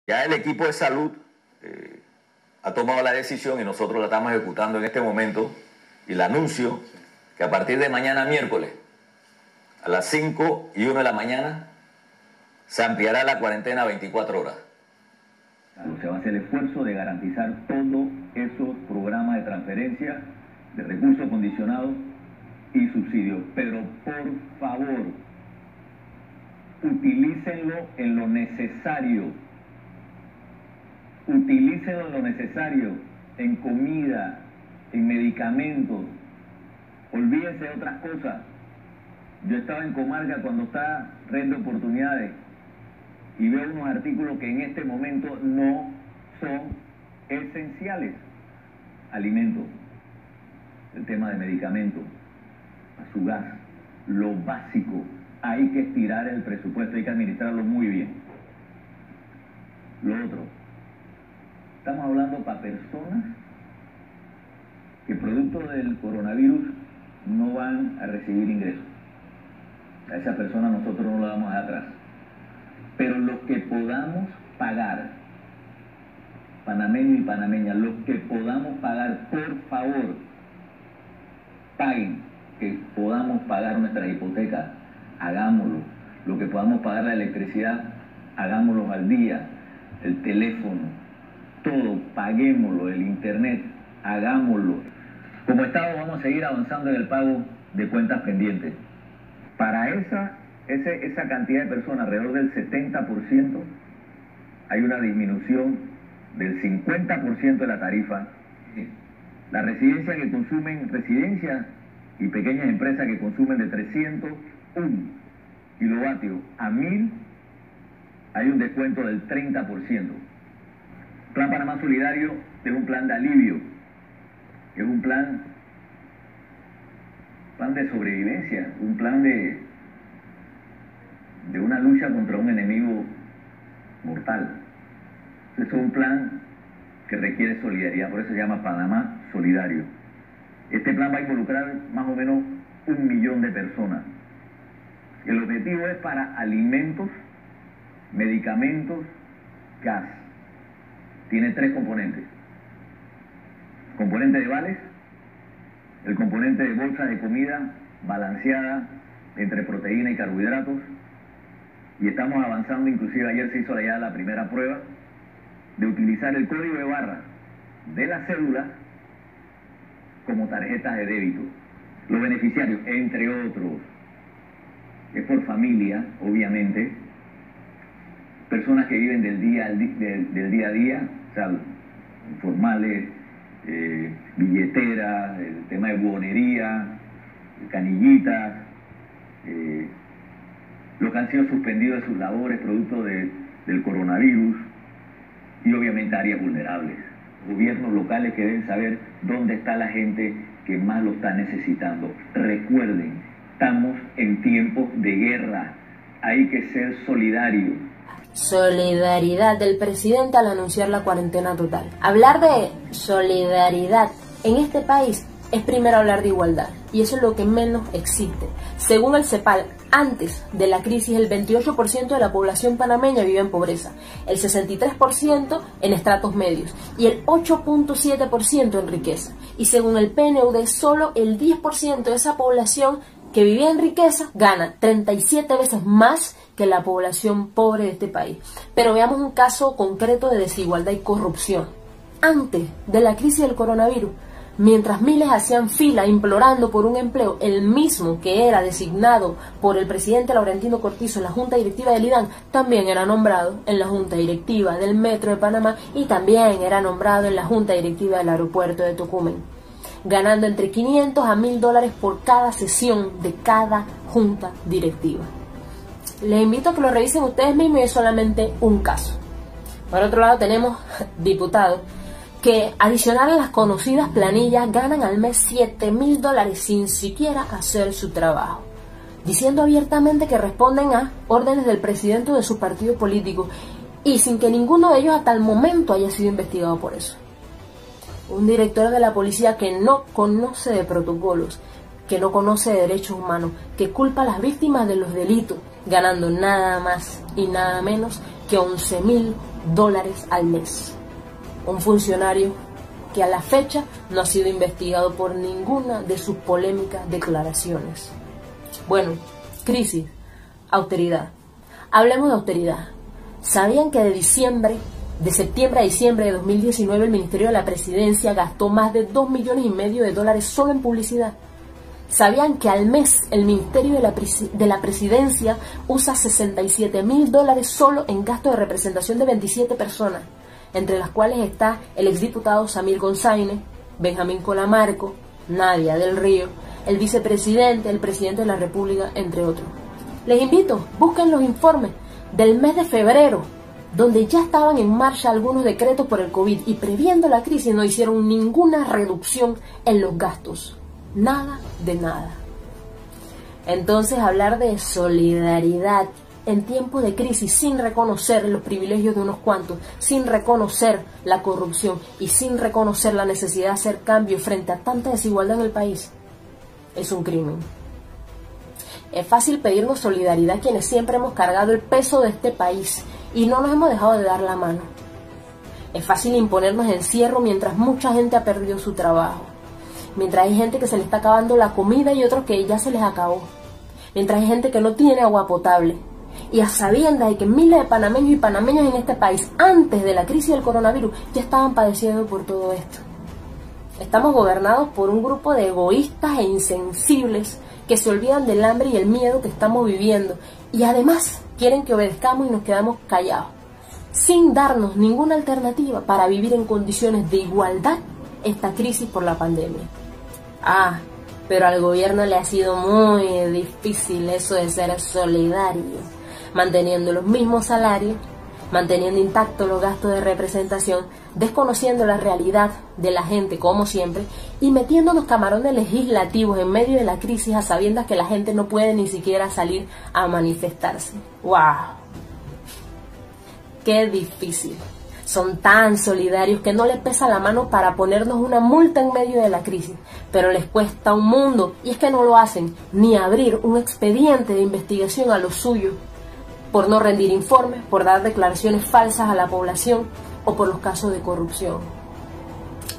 Ya el equipo de salud ha tomado la decisión y nosotros la estamos ejecutando en este momento, y le anuncio que a partir de mañana miércoles a las 5:01 de la mañana se ampliará la cuarentena a 24 horas. Se va a hacer el esfuerzo de garantizar todos esos programas de transferencia de recursos condicionados y subsidios, pero por favor, utilícenlo en lo necesario. Utilícenlo en lo necesario, en comida, en medicamentos. Olvídense de otras cosas. Yo estaba en Comarca cuando está Red de Oportunidades y veo unos artículos que en este momento no son esenciales. Alimentos, el tema de medicamentos, a su gas, lo básico. Hay que estirar el presupuesto, hay que administrarlo muy bien. Lo otro, estamos hablando para personas que producto del coronavirus no van a recibir ingresos. A esa persona nosotros no la vamos a dejar atrás. Pero los que podamos pagar, panameños y panameñas, los que podamos pagar, por favor, paguen, que podamos pagar nuestras hipotecas, hagámoslo. Lo que podamos pagar la electricidad, hagámoslo al día, el teléfono, todo, paguémoslo, el internet, hagámoslo. Como Estado vamos a seguir avanzando en el pago de cuentas pendientes. Para esa cantidad de personas, alrededor del 70%, hay una disminución del 50% de la tarifa. La residencia que consumen, residencias y pequeñas empresas que consumen de 301 kilovatios a 1000, hay un descuento del 30%. Plan Panamá Solidario es un plan de alivio, es un plan de sobrevivencia, un plan de una lucha contra un enemigo mortal. Es un plan que requiere solidaridad, por eso se llama Panamá Solidario. Este plan va a involucrar más o menos 1 millón de personas. El objetivo es para alimentos, medicamentos, gas. Tiene 3 componentes. Componente de vales, el componente de bolsas de comida balanceada entre proteína y carbohidratos, y estamos avanzando, inclusive ayer se hizo ya la primera prueba de utilizar el código de barra de la cédula como tarjetas de débito. Los beneficiarios, entre otros, es por familia, obviamente, personas que viven del día a día, o sea, informales, billeteras, el tema de buhonería, canillitas, los que han sido suspendidos de sus labores producto del coronavirus, y obviamente áreas vulnerables, gobiernos locales que deben saber dónde está la gente que más lo está necesitando. Recuerden, estamos en tiempos de guerra, hay que ser solidarios. Solidaridad del presidente al anunciar la cuarentena total. Hablar de solidaridad en este país es primero hablar de igualdad, y eso es lo que menos existe. Según el CEPAL, antes de la crisis el 28% de la población panameña vive en pobreza, el 63% en estratos medios y el 8.7% en riqueza. Y según el PNUD, solo el 10% de esa población que vivía en riqueza gana 37 veces más que la población pobre de este país. Pero veamos un caso concreto de desigualdad y corrupción. Antes de la crisis del coronavirus, mientras miles hacían fila implorando por un empleo, el mismo que era designado por el presidente Laurentino Cortizo en la Junta Directiva del IDAN, también era nombrado en la Junta Directiva del Metro de Panamá y también era nombrado en la Junta Directiva del Aeropuerto de Tocumen, ganando entre 500 a 1000 dólares por cada sesión de cada Junta Directiva. Les invito a que lo revisen ustedes mismos, y es solamente un caso. Por otro lado tenemos diputados que, adicional a las conocidas planillas, ganan al mes 7000 dólares sin siquiera hacer su trabajo, diciendo abiertamente que responden a órdenes del presidente de su partido político y sin que ninguno de ellos hasta el momento haya sido investigado por eso. Un director de la policía que no conoce de protocolos, que no conoce de derechos humanos, que culpa a las víctimas de los delitos, ganando nada más y nada menos que 11.000 dólares al mes. Un funcionario que a la fecha no ha sido investigado por ninguna de sus polémicas declaraciones. Bueno, crisis, austeridad. Hablemos de austeridad. ¿Sabían que de septiembre a diciembre de 2019 el Ministerio de la Presidencia gastó más de 2,5 millones de dólares solo en publicidad? ¿Sabían que al mes el Ministerio de la Presidencia usa 67,000 dólares solo en gasto de representación de 27 personas, entre las cuales está el exdiputado Samir González, Benjamín Colamarco, Nadia del Río, el vicepresidente, el presidente de la República, entre otros? Les invito, busquen los informes del mes de febrero, donde ya estaban en marcha algunos decretos por el COVID y previendo la crisis no hicieron ninguna reducción en los gastos. Nada de nada. Entonces, hablar de solidaridad en tiempos de crisis sin reconocer los privilegios de unos cuantos, sin reconocer la corrupción y sin reconocer la necesidad de hacer cambios frente a tanta desigualdad en el país, es un crimen. Es fácil pedirnos solidaridad quienes siempre hemos cargado el peso de este país y no nos hemos dejado de dar la mano. Es fácil imponernos encierro mientras mucha gente ha perdido su trabajo, mientras hay gente que se le está acabando la comida y otros que ya se les acabó, mientras hay gente que no tiene agua potable, y a sabiendas de que miles de panameños y panameñas en este país, antes de la crisis del coronavirus, ya estaban padeciendo por todo esto. Estamos gobernados por un grupo de egoístas e insensibles que se olvidan del hambre y el miedo que estamos viviendo, y además quieren que obedezcamos y nos quedamos callados, sin darnos ninguna alternativa para vivir en condiciones de igualdad esta crisis por la pandemia. Pero al gobierno le ha sido muy difícil eso de ser solidario, manteniendo los mismos salarios, manteniendo intactos los gastos de representación, desconociendo la realidad de la gente como siempre y metiéndonos camarones legislativos en medio de la crisis a sabiendas que la gente no puede ni siquiera salir a manifestarse. ¡Wow! ¡Qué difícil! Son tan solidarios que no les pesa la mano para ponernos una multa en medio de la crisis, pero les cuesta un mundo, y es que no lo hacen, ni abrir un expediente de investigación a los suyos, por no rendir informes, por dar declaraciones falsas a la población o por los casos de corrupción.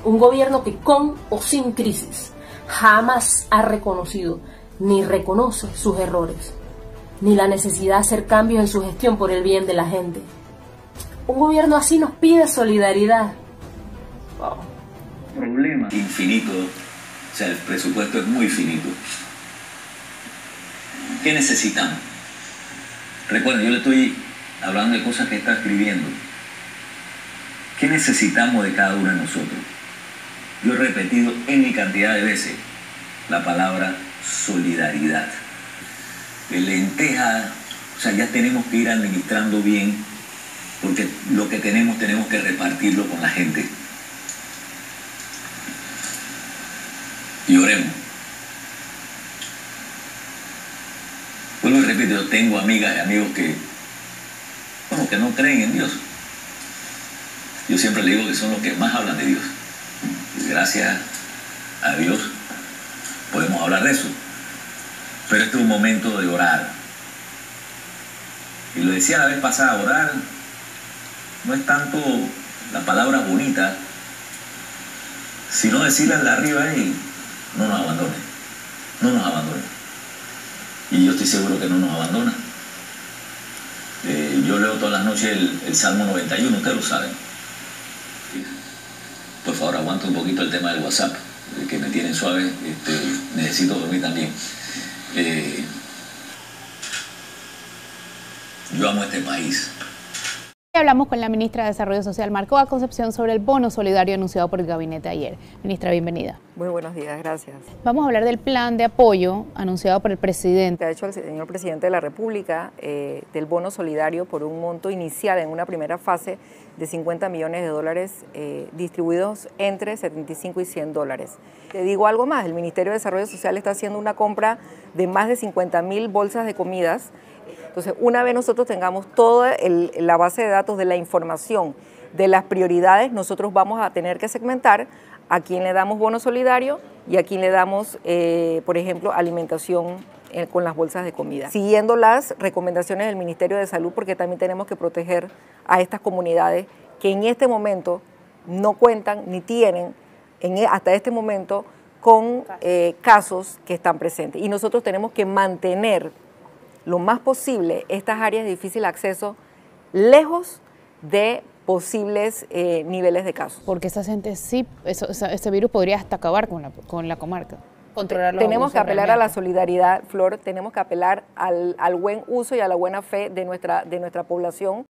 Un gobierno que con o sin crisis jamás ha reconocido ni reconoce sus errores, ni la necesidad de hacer cambios en su gestión por el bien de la gente. Un gobierno así nos pide solidaridad. Wow. Problema infinito, o sea, el presupuesto es muy finito. ¿Qué necesitamos? Recuerden, yo le estoy hablando de cosas que está escribiendo. ¿Qué necesitamos de cada uno de nosotros? Yo he repetido N cantidad de veces la palabra solidaridad. De lenteja, o sea, ya tenemos que ir administrando bien, porque lo que tenemos que repartirlo con la gente. Y oremos. Vuelvo y repito, yo tengo amigas y amigos que no creen en Dios. Yo siempre le digo que son los que más hablan de Dios. Y gracias a Dios podemos hablar de eso. Pero este es un momento de orar. Y lo decía la vez pasada, orar no es tanto la palabra bonita, sino decirle al de arriba, hey, no nos abandone, no nos abandone. Y yo estoy seguro que no nos abandona. Yo leo todas las noches el Salmo 91, ustedes lo saben. Por favor, aguanta un poquito el tema del WhatsApp, que me tienen suave, necesito dormir también. Yo amo este país. Hablamos con la ministra de Desarrollo Social, Marcoa Concepción, sobre el bono solidario anunciado por el gabinete ayer. Ministra, bienvenida. Muy buenos días, gracias. Vamos a hablar del plan de apoyo anunciado por el presidente. Ha hecho el señor presidente de la República del bono solidario por un monto inicial en una primera fase de 50 millones de dólares distribuidos entre 75 y 100 dólares. Te digo algo más, el Ministerio de Desarrollo Social está haciendo una compra de más de 50,000 bolsas de comidas. Entonces, una vez nosotros tengamos toda la base de datos de la información, de las prioridades, nosotros vamos a tener que segmentar a quién le damos bono solidario y a quién le damos, por ejemplo, alimentación con las bolsas de comida, siguiendo las recomendaciones del Ministerio de Salud, porque también tenemos que proteger a estas comunidades que en este momento no cuentan ni tienen hasta este momento con casos que están presentes. Y nosotros tenemos que mantener lo más posible estas áreas de difícil acceso lejos de posibles niveles de casos. Porque esa gente sí, ese virus podría hasta acabar con la comarca. Tenemos que apelar a la solidaridad, Flor, tenemos que apelar al buen uso y a la buena fe de nuestra población.